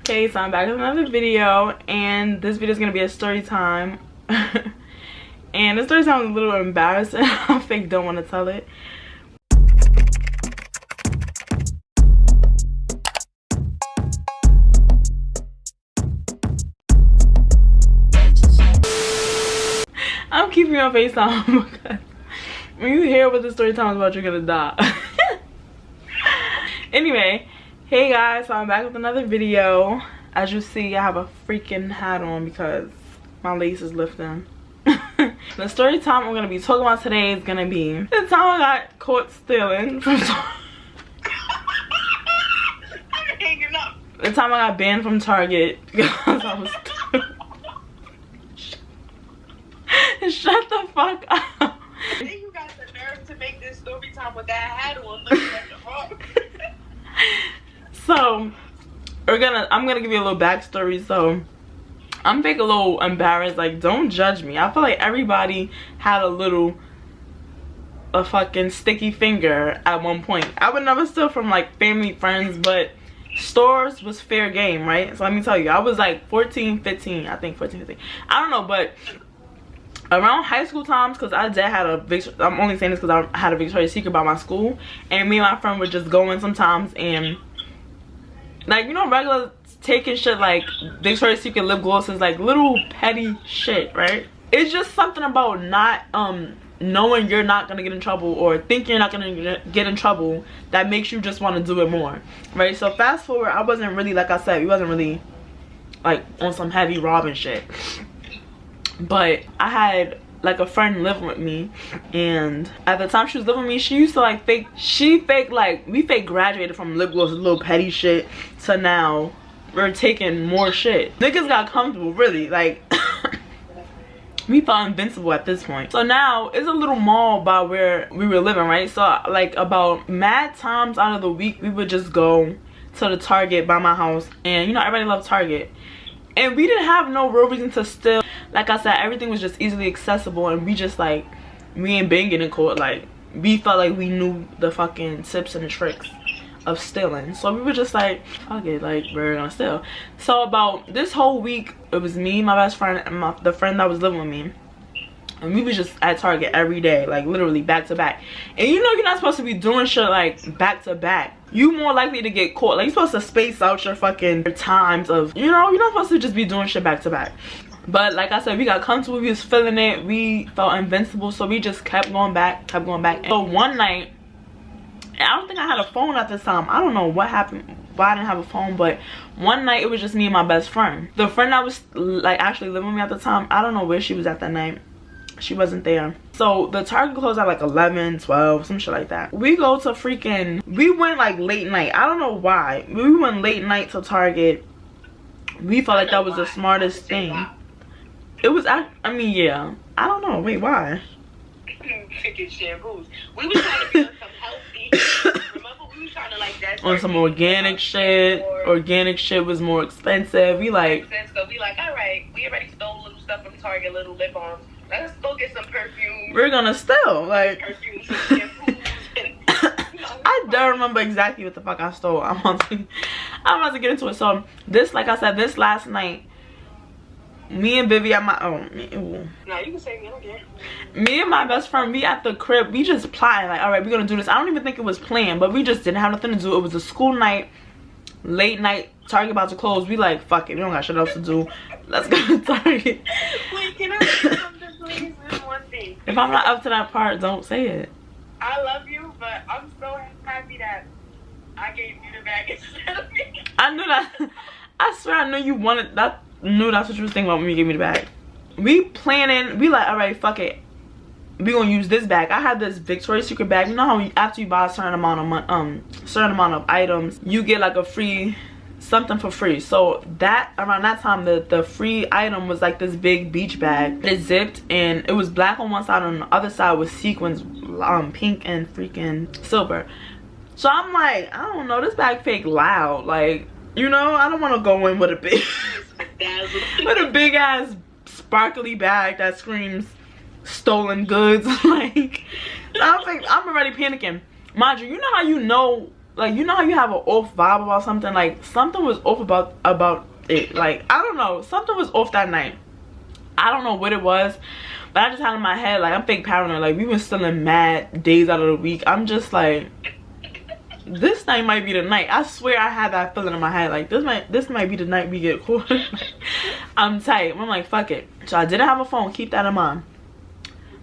Okay, so I'm back with another video, and this video is gonna be a story time. And the story time is a little embarrassing. I fake don't want to tell it. I'm keeping you on FaceTime because when you hear what the story time is about, you're gonna die. Anyway, hey guys, so I'm back with another video. As you see, I have a freaking hat on because my lace is lifting. The story time we're gonna be talking about today is gonna be the time I got caught stealing from the time I got banned from Target because I was shut the fuck up. Then you got the nerve to make this story time with that hat on looking at the rock. So I'm gonna give you a little backstory. So I'm fake a little embarrassed, like don't judge me. I feel like everybody had a fucking sticky finger at one point. I would never steal from like family, friends, but stores was fair game, right? So let me tell you, I was like 14, 15, I think 14, 15. I don't know, but around high school times, because I did had I'm only saying this because I had a Victoria's Secret by my school, and me and my friend would just go in sometimes and, like, you know, regular taking shit like Victoria's Secret lip glosses, like little petty shit, right? It's just something about not knowing you're not gonna get in trouble or think you're not gonna get in trouble that makes you just want to do it more, right? So fast forward, I wasn't really, like I said, we wasn't really like on some heavy robbing shit. But I had like a friend living with me, and at the time she was living with me, she used to like we fake graduated from lip gloss, little petty shit, to now we're taking more shit. Niggas got comfortable, really, like we felt invincible at this point. So now it's a little mall by where we were living, right? So like about mad times out of the week, we would just go to the Target by my house, and you know, everybody loved Target. And we didn't have no real reason to steal. Like I said, everything was just easily accessible, and we just like, we ain't been getting caught. Like, we felt like we knew the fucking tips and the tricks of stealing. So we were just like, fuck it, like, we're gonna steal. So about this whole week, it was me, my best friend, and the friend that was living with me. And we was just at Target every day, like literally back to back. And you know you're not supposed to be doing shit like back to back. You more likely to get caught. Like, you're supposed to space out your fucking times of, you know, you're not supposed to just be doing shit back to back. But like I said, we got comfortable, we was feeling it, we felt invincible, so we just kept going back, kept going back. And so one night, and I don't think I had a phone at this time. I don't know what happened, why I didn't have a phone, but one night it was just me and my best friend. The friend that was like actually living with me at the time, I don't know where she was at that night. She wasn't there. So the Target closed at like 11, 12, some shit like that. We go to we went like late night. I don't know why. We went late night to Target. We felt like that was the smartest thing. It was, I mean, yeah. I don't know. Wait, why? Picking shampoos. We was trying to be on some healthy. Remember, we was trying to like that. On some organic shit. Organic shit was more expensive. We like, so we like, all right, we already stole little stuff from Target, little lip balms. Let's go get some perfume. We're gonna steal, like. Perfume, some shampoos. I don't remember exactly what the fuck I stole. I'm about to get into it. So this, like I said, this last night, me and Vivi at my No, you can say me, I don't care. Me and my best friend, we at the crib, we just plotted like, all right, we're gonna do this. I don't even think it was planned, but we just didn't have nothing to do. It was a school night, late night, Target about to close. We like, fuck it, we don't got shit else to do. Let's go to Target. Wait, can I say something, please? Just one thing. If I'm not up to that part, don't say it. I love you, but I'm so happy that I gave you the bag instead of me. I knew that. I swear I knew you wanted that. Knew that's what you was thinking about when you gave me the bag. We planning. We like, all right, fuck it. We gonna use this bag. I had this Victoria's Secret bag. You know how after you buy a certain amount of items, you get like a free something for free. So that around that time, the free item was like this big beach bag. It zipped, and it was black on one side, on the other side was sequins, pink and freaking silver. So I'm like, I don't know, this bag fake loud, like, you know, I don't want to go in with a big ass sparkly bag that screams stolen goods. Like, I'm already panicking. Mind you, you know how you know like, you know how you have an off vibe about something? Like, something was off about it. Like, I don't know, something was off that night. I don't know what it was, but I just had in my head, like, I'm fake paranoid. Like, we been still in mad days out of the week. I'm just like, this night might be the night. I swear I had that feeling in my head, like, this might be the night we get caught. I'm tight. I'm like, fuck it. So I didn't have a phone. Keep that in mind.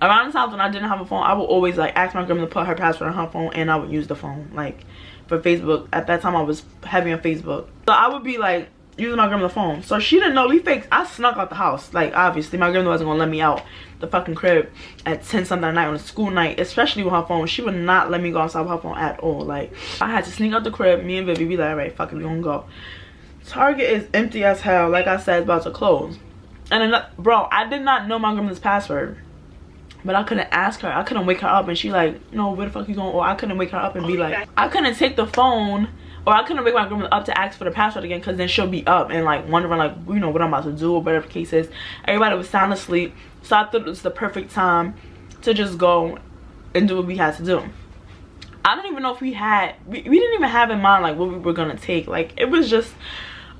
Around the times when I didn't have a phone, I would always, like, ask my grandma to put her password on her phone, and I would use the phone, like, for Facebook. At that time, I was heavy on Facebook, so I would be like using my grandma's phone. So she didn't know we faked. I snuck out the house. Like, obviously my grandma wasn't gonna let me out the fucking crib at 10 something at night on a school night, especially with her phone. She would not let me go outside with her phone at all. Like, I had to sneak out the crib. Me and Vivi be like, all right, fuck it, we gonna go. Target is empty as hell. Like I said, it's about to close. And bro, I did not know my grandma's password, but I couldn't ask her. I couldn't wake her up and she like, no, where the fuck you going? Or I couldn't wake her up and be like, I couldn't take the phone, or I couldn't wake my grandma up to ask for the password again, because then she'll be up and like wondering, like, you know, what I'm about to do or whatever the case is. Everybody was sound asleep, so I thought it was the perfect time to just go and do what we had to do. I don't even know if we didn't even have in mind like what we were gonna take. Like, it was just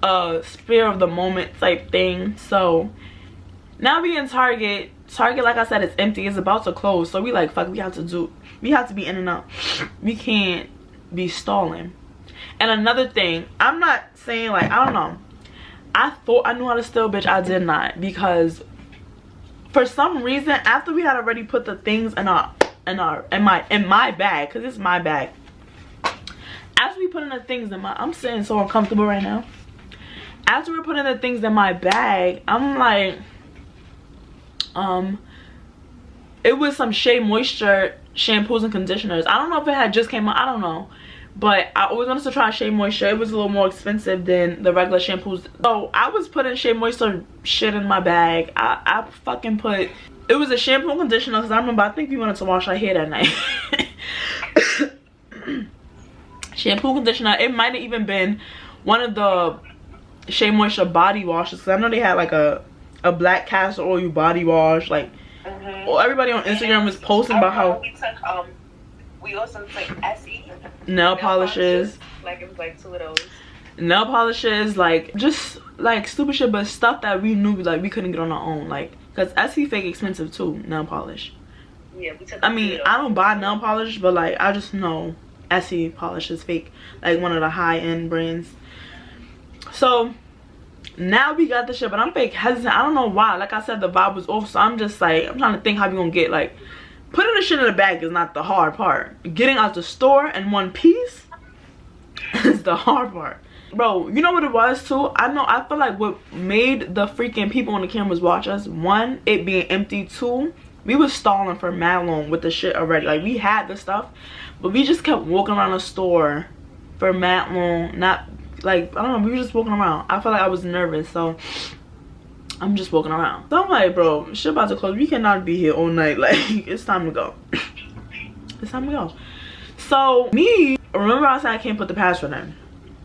a spur of the moment type thing. So now we in Target, like I said, it's empty, it's about to close. So we like, fuck, we have to be in and out. We can't be stalling. And another thing, I'm not saying, like, I don't know, I thought I knew how to steal, bitch. I did not, because for some reason, after we had already put the things in my bag, because it's my bag, after we put in the things in my, I'm sitting so uncomfortable right now. After we're putting the things in my bag, I'm like, it was some Shea Moisture shampoos and conditioners. I don't know if it had just came out, I don't know, but I always wanted to try Shea Moisture. It was a little more expensive than the regular shampoos. So I was putting Shea Moisture shit in my bag. I fucking put, it was a shampoo and conditioner, because I remember, I think we wanted to wash our hair that night. Shampoo, conditioner. It might have even been one of the Shea Moisture body washes, because I know they had like a black castor oil body wash. Like, well, everybody on Instagram was posting about how we also took SE nail polishes. Like, it was like 2 of those nail polishes, like just like stupid shit, but stuff that we knew like we couldn't get on our own. Like, because SE fake expensive too, nail polish. Yeah, we took, I mean, I don't buy nail polish, but like I just know SE polish is fake, like one of the high-end brands. So now we got the shit, but I'm fake hesitant. I don't know why. Like I said, the vibe was off, so I'm just like, I'm trying to think how we gonna get, like, putting the shit in the bag is not the hard part. Getting out the store in one piece is the hard part. Bro, you know what it was too? I feel like what made the freaking people on the cameras watch us, one, it being empty. Two, we was stalling for mad long with the shit already. Like, we had the stuff, but we just kept walking around the store for mad long. Not like, I don't know, we were just walking around. I felt like I was nervous, so I'm just walking around. So I'm like, bro, shit about to close. We cannot be here all night. Like, it's time to go. It's time to go. So me, remember I said I can't put the password in,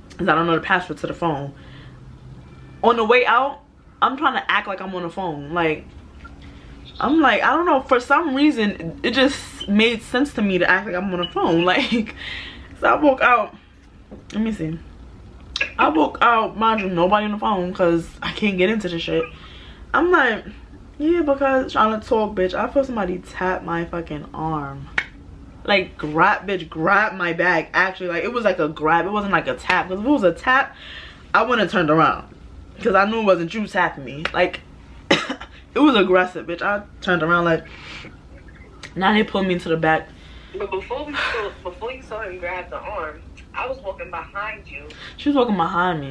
because I don't know the password to the phone. On the way out, I'm trying to act like I'm on the phone. Like, I'm like, I don't know, for some reason it just made sense to me to act like I'm on the phone. Like, so I woke out, let me see, I woke out, mind you, nobody on the phone, because I can't get into the shit. I'm like, yeah, because trying to talk, bitch, I feel somebody tap my fucking arm. Like, grab my bag. Actually, like, it was like a grab, it wasn't like a tap, because if it was a tap, I wouldn't have turned around, because I knew it wasn't you tapping me. Like, it was aggressive, bitch. I turned around, like, now they pulled me into the back. But before you saw him grab the arm, I was walking behind you. She was walking behind me.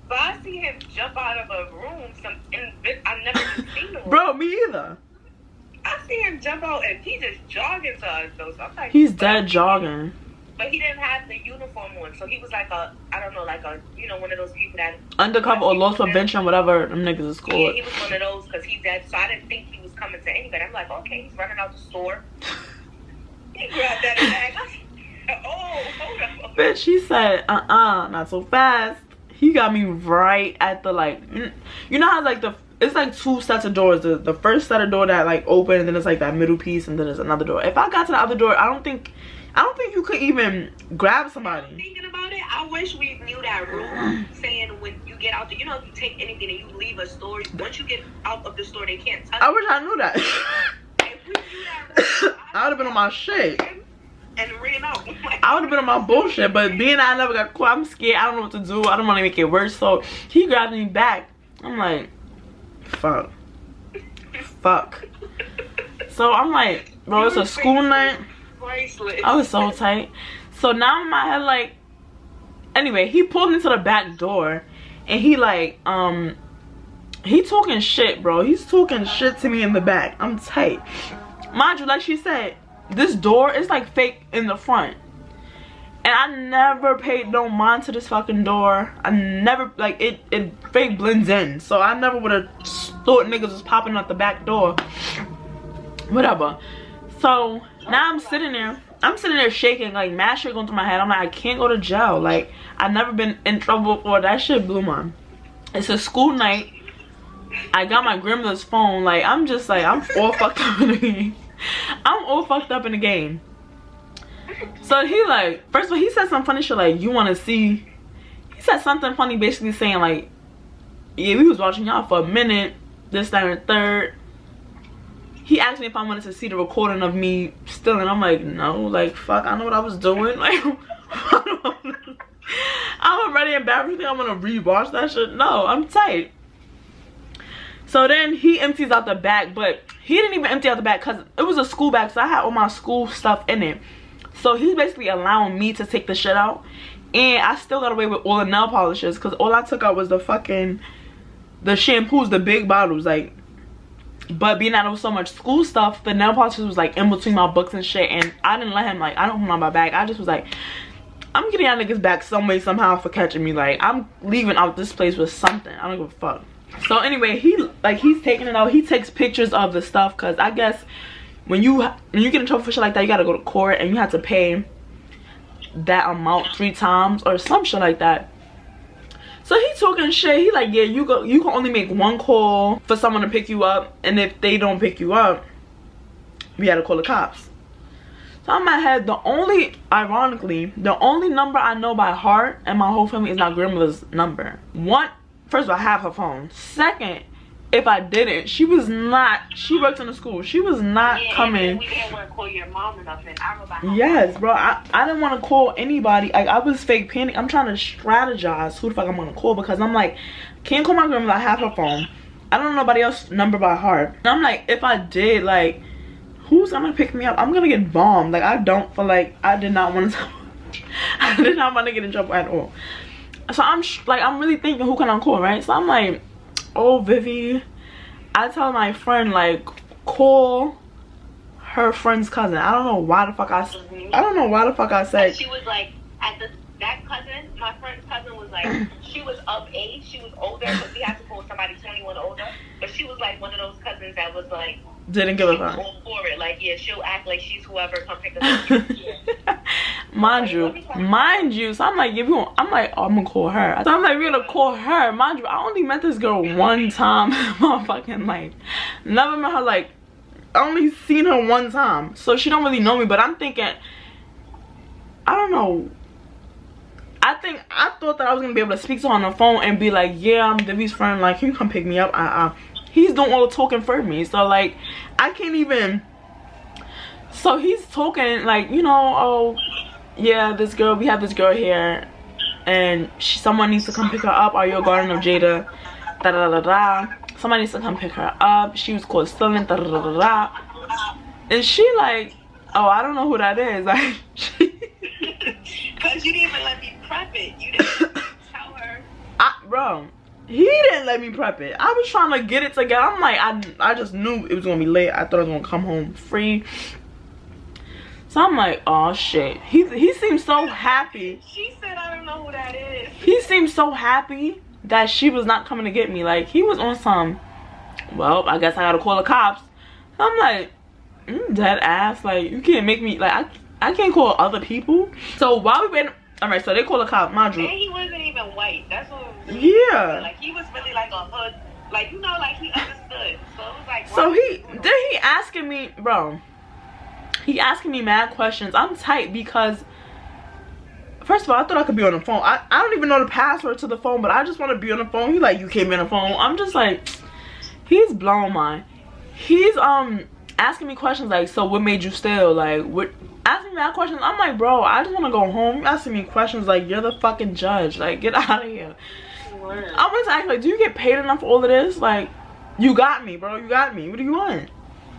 But I see him jump out of a room, and I've never seen him. Bro, me either. I see him jump out, and he just jogging to us, though. So I'm like, he's dead jogging. But he didn't have the uniform on, so he was like a, I don't know, like a, you know, one of those people that undercover or loss prevention, whatever them niggas is called. Yeah, he was one of those, because he's dead. So I didn't think he was coming to anybody. I'm like, okay, he's running out the store. He grabbed that bag. Oh, hold up. Bitch, she said, not so fast. He got me right at the, like, you know how, like, it's like 2 sets of doors. The first set of door that, like, open, and then it's like that middle piece, and then there's another door. If I got to the other door, I I don't think you could even grab somebody. Thinking about it, I wish we knew that rule saying when you get out there, you know, if you take anything and you leave a store, once you get out of the store, they can't touch it. I wish I knew that. If we knew that rule, I would have been on my shit. And ran out. I would have been on my bullshit, but being I never got caught, I'm scared. I don't know what to do. I don't want to make it worse. So he grabbed me back. I'm like, fuck. Fuck. So I'm like, bro, it's a school night. I was so tight. So now in my head, like, anyway, he pulled me to the back door and he like, he talking shit, bro. He's talking shit to me in the back. I'm tight. Mind you, like she said, this door is like fake in the front. And I never paid no mind to this fucking door. I never, like, it fake blends in. So I never would have thought niggas was popping out the back door. Whatever. So now I'm sitting there shaking, like mad shit going through my head. I'm like, I can't go to jail. Like, I've never been in trouble before. That shit blew my. It's a school night. I got my grandmother's phone. Like, I'm just like, I'm all fucked up in the game. I'm all fucked up in the game. So he like, first of all, he said some funny shit like, you want to see. He said something funny, basically saying like, yeah, we was watching y'all for a minute, this, that, and the third. He asked me if I wanted to see the recording of me stealing. I'm like, no, like, fuck, I know what I was doing. Like, I'm already embarrassed. You think I'm gonna rewatch that shit? No, I'm tight. So then he empties out the bag, but he didn't even empty out the bag because it was a school bag, so I had all my school stuff in it. So he's basically allowing me to take the shit out, and I still got away with all the nail polishes because all I took out was the shampoos, the big bottles, like. But being that there was so much school stuff, the nail polishes was like in between my books and shit, and I didn't let him, like, I don't put my bag. I just was like, I'm getting y'all niggas back some way somehow for catching me. Like, I'm leaving out this place with something. I don't give a fuck. So anyway, he's taking it out. He takes pictures of the stuff because I guess when you get in trouble for shit like that, you gotta go to court and you have to pay that amount 3 times or some shit like that. So he talking shit. He like, yeah, you can only make 1 call for someone to pick you up, and if they don't pick you up, we gotta call the cops. So in my head, ironically, the only number I know by heart and my whole family is my grandmother's number. First of all, I have her phone. Second, if I didn't, she works in the school. She was not coming. We didn't want to call your mom or nothing. Yes, bro. I didn't want to call anybody. Like, I was fake panicking. I'm trying to strategize who the fuck I'm going to call because I'm like, can't call my grandmother. I have her phone. I don't know nobody else's number by heart. And I'm like, if I did, like, who's going to pick me up? I'm going to get bombed. Like, I don't feel like I did not want to. I did not want to get in trouble at all. So I'm really thinking, who can I call, right? So I'm like, oh, Vivi, I tell my friend, like, call her friend's cousin. I don't know why the fuck I said. She was like, that cousin, my friend's cousin was like, she was of age, she was older, but we had to call somebody 21 older. But she was like one of those cousins that was like, didn't give a fuck. All for it. Like, yeah, she'll act like she's whoever come pick us up. Yeah. Mind you. So I'm like, oh, I'm gonna call her. So I'm like, we're gonna call her. Mind you, I only met this girl 1 time in my fucking life. Never met her, like, I only seen her 1 time. So she don't really know me, but I'm thinking, I don't know. I thought that I was gonna be able to speak to her on the phone and be like, yeah, I'm Vivi's friend, like, can you come pick me up? He's doing all the talking for me, so like, I can't even. So he's talking like, you know, oh yeah, we have this girl here, and someone needs to come pick her up. Are you a guardian of Jada? Da da da da. Somebody needs to come pick her up. She was called stealing. Da da da da da. And she like, oh, I don't know who that is. Like, because you didn't even let me prep it. You didn't tell her. Bro, he didn't let me prep it. I was trying to get it together. I'm like, I just knew it was gonna be late. I thought I was gonna come home free. So I'm like, oh shit. He seemed so happy. She said, I don't know who that is. He seemed so happy that she was not coming to get me. Like, he was on some, well, I guess I gotta call the cops. I'm like, dead ass. Like, you can't make me, like, I can't call other people. So while we went, alright, so they call the cop, mind you. And he wasn't even white. That's what was really yeah. Like, he was really like a hood, like, you know, like he understood. So it was like, so he asking me, bro. He asking me mad questions. I'm tight because first of all, I thought I could be on the phone. I don't even know the password to the phone, but I just want to be on the phone. He like, you can't be on the phone. I'm just like, he's blowing mine. He's asking me questions like, so what made you steal? Like, what? Asking me that questions. I'm like, bro, I just want to go home. You asking me questions like you're the fucking judge. Like, get out of here. I was like, do you get paid enough for all of this? Like, you got me, bro. You got me. What do you want?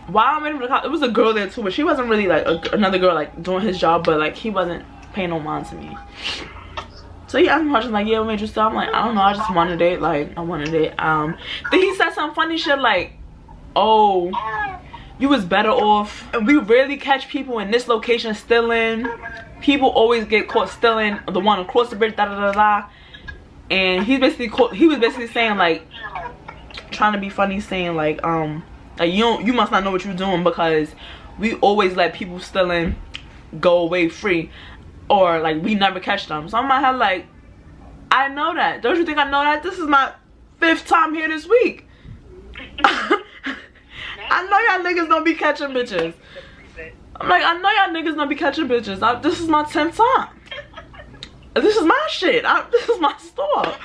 While I'm waiting for the cop, it was a girl there too, but she wasn't really like another girl like doing his job, but like he wasn't paying no mind to me. So he asked me questions like, yeah, what made you steal? I'm like, I don't know, I just wanted it. Like, I wanted it. Then he said some funny shit like, oh, you was better off. And we rarely catch people in this location stealing. People always get caught stealing. The one across the bridge, da da da da. And he was basically saying like, trying to be funny, saying like you must not know what you're doing because we always let people stealing go away free, or like we never catch them. So I'm in my head like, I know that. Don't you think I know that? This is my 5th time here this week. I know y'all niggas don't be catching bitches. I'm like, I know y'all niggas don't be catching bitches. This is my 10th time. This is my shit. This is my store.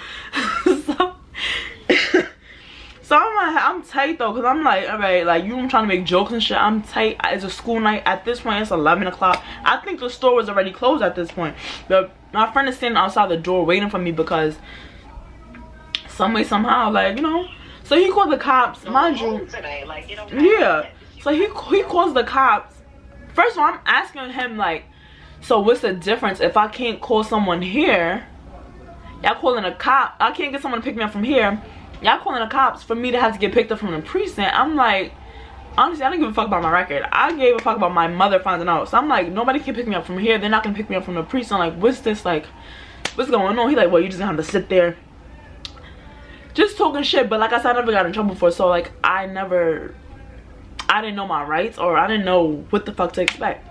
So I'm tight though, because I'm like, alright, like you trying to make jokes and shit. I'm tight. It's a school night. At this point, it's 11 o'clock. I think the store was already closed at this point. But my friend is standing outside the door waiting for me because some way, somehow, like, you know. So he called the cops, mind you. Yeah. So he calls the cops. First of all, I'm asking him like, so what's the difference if I can't call someone here? Y'all calling a cop. I can't get someone to pick me up from here. Y'all calling the cops for me to have to get picked up from the precinct. I'm like, honestly, I don't give a fuck about my record. I gave a fuck about my mother finding out. So I'm like, nobody can pick me up from here. They're not gonna pick me up from the precinct. Like, what's this? Like, what's going on? He like, well, you just gonna have to sit there. Just talking shit. But like I said, I never got in trouble before. So like, I didn't know my rights, or I didn't know what the fuck to expect.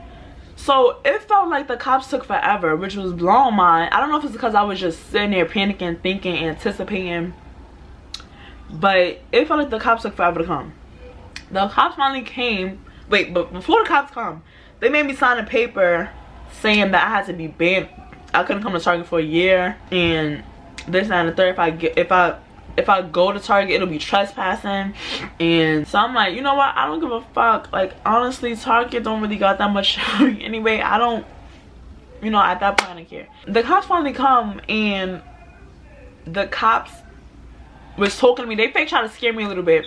So it felt like the cops took forever, which was blowing mine. I don't know if it's because I was just sitting there panicking, thinking, anticipating. But it felt like the cops took forever to come. The cops finally came. Wait, but before the cops come, they made me sign a paper saying that I had to be banned. I couldn't come to Target for a year, and this and the third. If I go to Target, it'll be trespassing. And so I'm like, you know what? I don't give a fuck. Like, honestly, Target don't really got that much anyway. I don't, you know, at that point I don't care. The cops finally come, and the cops was talking to me. They fake trying to scare me a little bit,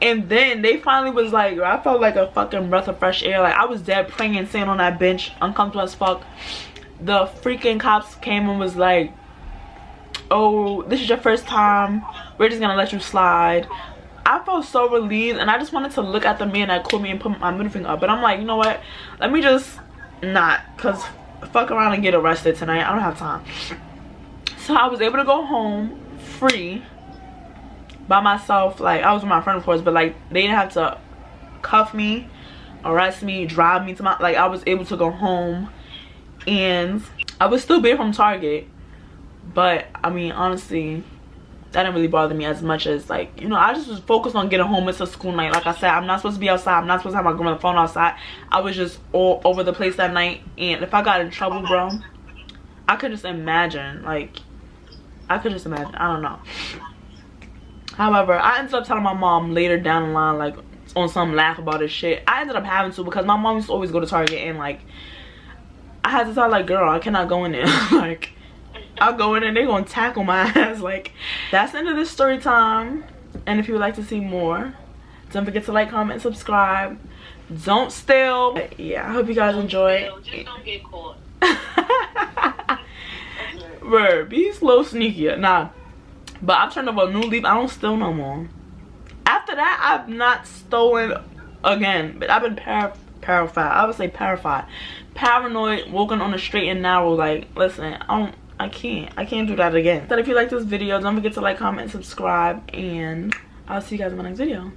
and then they finally was like, I felt like a fucking breath of fresh air. Like, I was dead praying, sitting on that bench, uncomfortable as fuck. The freaking cops came and was like, oh, this is your first time, we're just gonna let you slide. I felt so relieved, and I just wanted to look at the man that called me and put my middle finger up, but I'm like, you know what, let me just not, because fuck around and get arrested tonight. I don't have time. So I was able to go home free by myself. Like, I was with my friend, of course, but like, they didn't have to cuff me, arrest me, drive me to my, like, I was able to go home. And I was still banned from Target, but I mean, honestly, that didn't really bother me as much as, like, you know, I just was focused on getting home. It's a school night. Like I said, I'm not supposed to be outside. I'm not supposed to have my grandmother phone outside. I was just all over the place that night, and if I got in trouble, bro, I could just imagine. Like, I could just imagine. I don't know. However, I ended up telling my mom later down the line, like, on some laugh about this shit. I ended up having to, because my mom used to always go to Target, and like, I had to tell, like, girl, I cannot go in there. Like, I'll go in and they're gonna tackle my ass. Like, that's the end of this story time. And if you would like to see more, don't forget to like, comment, and subscribe. Don't steal. But yeah, I hope you guys enjoy. Just don't get caught. Bruh, be slow, sneaky. Nah, but I've turned over a new leaf. I don't steal no more. After that, I've not stolen again. But I've been paranoid. I would say paranoid, walking on the straight and narrow. Like, listen, I can't do that again. So if you like this video, don't forget to like, comment, and subscribe, and I'll see you guys in my next video.